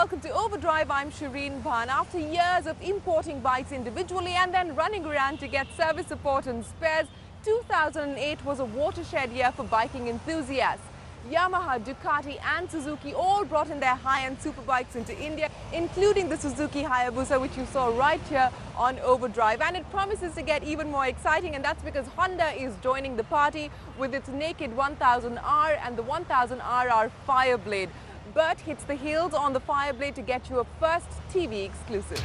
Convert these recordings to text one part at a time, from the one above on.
welcome to Overdrive. I'm Shireen Bhan. After years of importing bikes individually and then running around to get service support and spares, 2008 was a watershed year for biking enthusiasts. Yamaha, Ducati and Suzuki all brought in their high-end superbikes into India, including the Suzuki Hayabusa, which you saw right here on Overdrive. And it promises to get even more exciting, and that's because Honda is joining the party with its naked 1000R and the 1000RR Fireblade. But hits the heels on the Fireblade to get you a first TV exclusive.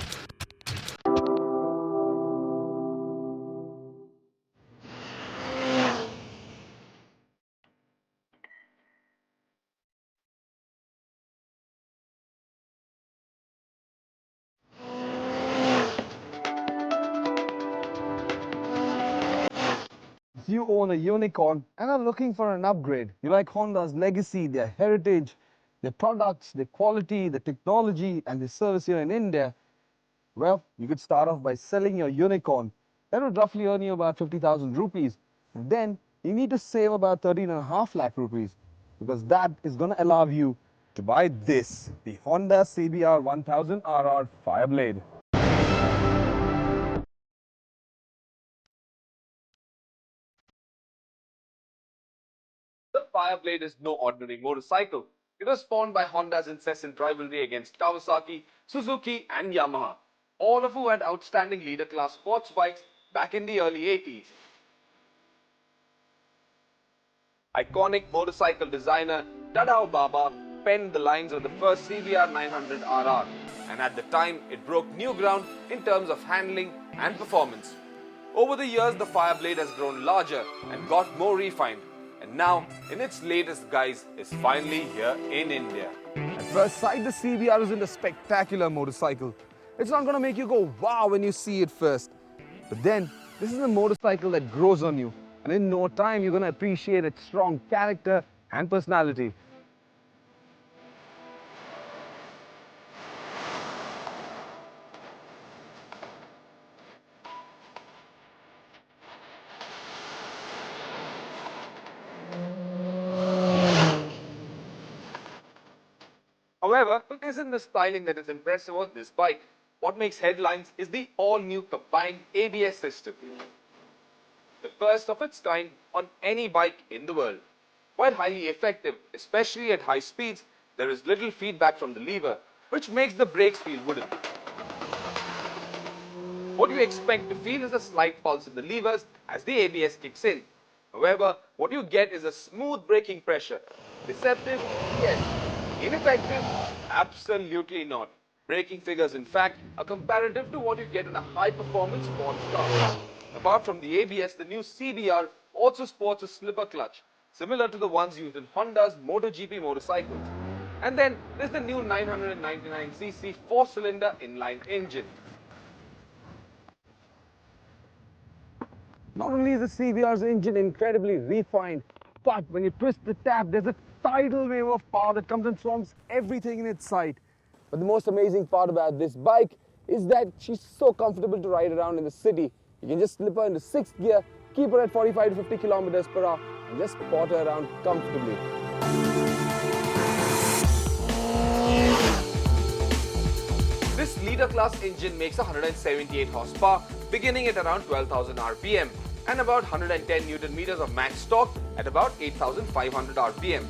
If you own a unicorn and are looking for an upgrade, you like Honda's legacy, their heritage, their products, their quality, the technology, and the service here in India, well, you could start off by selling your unicorn. That would roughly earn you about 50,000 rupees. And then you need to save about 13.5 lakh rupees, because that is going to allow you to buy this, the Honda CBR 1000RR Fireblade. The Fireblade is no ordinary motorcycle. It was spawned by Honda's incessant rivalry against Kawasaki, Suzuki and Yamaha, all of who had outstanding leader-class sports bikes back in the early 80s. Iconic motorcycle designer Tadao Baba penned the lines of the first CBR 900RR, and at the time it broke new ground in terms of handling and performance. Over the years, the Fireblade has grown larger and got more refined, and now, in its latest guise, is finally here in India. At first sight, the CBR isn't a spectacular motorcycle. It's not going to make you go wow when you see it first. But then, this is a motorcycle that grows on you, and in no time, you're going to appreciate its strong character and personality. However, it isn't the styling that is impressive on this bike. What makes headlines is the all-new combined ABS system, the first of its kind on any bike in the world. While highly effective, especially at high speeds, there is little feedback from the lever, which makes the brakes feel wooden. What you expect to feel is a slight pulse in the levers as the ABS kicks in. However, what you get is a smooth braking pressure. Deceptive? Yes. Ineffective? Absolutely not. Braking figures, in fact, are comparative to what you get in a high-performance sports car. Apart from the ABS, the new CBR also sports a slipper clutch, similar to the ones used in Honda's MotoGP motorcycles. And then there's the new 999cc 4-cylinder inline engine. Not only is the CBR's engine incredibly refined, but when you twist the tap, there's a tidal wave of power that comes and swarms everything in its sight. But the most amazing part about this bike is that she's so comfortable to ride around in the city. You can just slip her into 6th gear, keep her at 45 to 50 kilometers per hour, and just potter around comfortably. This leader-class engine makes 178 horsepower, beginning at around 12,000 RPM, and about 110 Newton meters of max torque at about 8,500 RPM.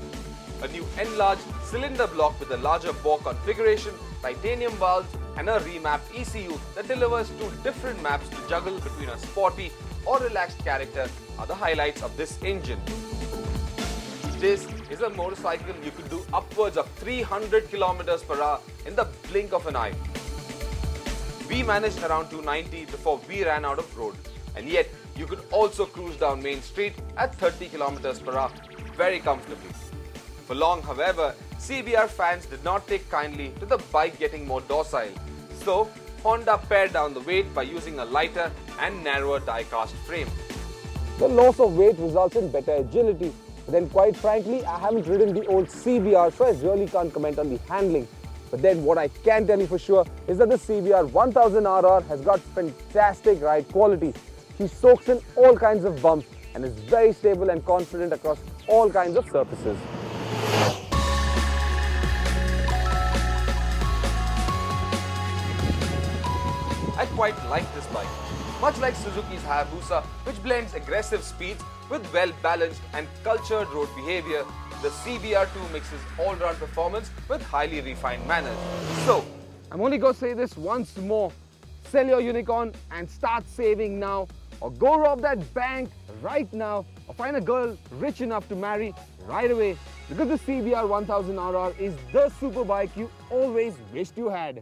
A new enlarged cylinder block with a larger bore configuration, titanium valves, and a remapped ECU that delivers two different maps to juggle between a sporty or relaxed character are the highlights of this engine. This is a motorcycle you could do upwards of 300 kilometers per hour in the blink of an eye. We managed around 290 before we ran out of road, and yet you could also cruise down Main Street at 30 kilometers per hour very comfortably. For long, however, CBR fans did not take kindly to the bike getting more docile. So, Honda pared down the weight by using a lighter and narrower die-cast frame. The loss of weight results in better agility. But then quite frankly, I haven't ridden the old CBR, so I really can't comment on the handling. But then what I can tell you for sure is that the CBR 1000RR has got fantastic ride quality. She soaks in all kinds of bumps and is very stable and confident across all kinds of surfaces. quite like this bike. Much like Suzuki's Hayabusa, which blends aggressive speeds with well-balanced and cultured road behavior, the CBR2 mixes all-round performance with highly refined manners. So, I'm only going to say this once more. Sell your unicorn and start saving now, or go rob that bank right now, or find a girl rich enough to marry right away, because the CBR 1000RR is the super bike you always wished you had.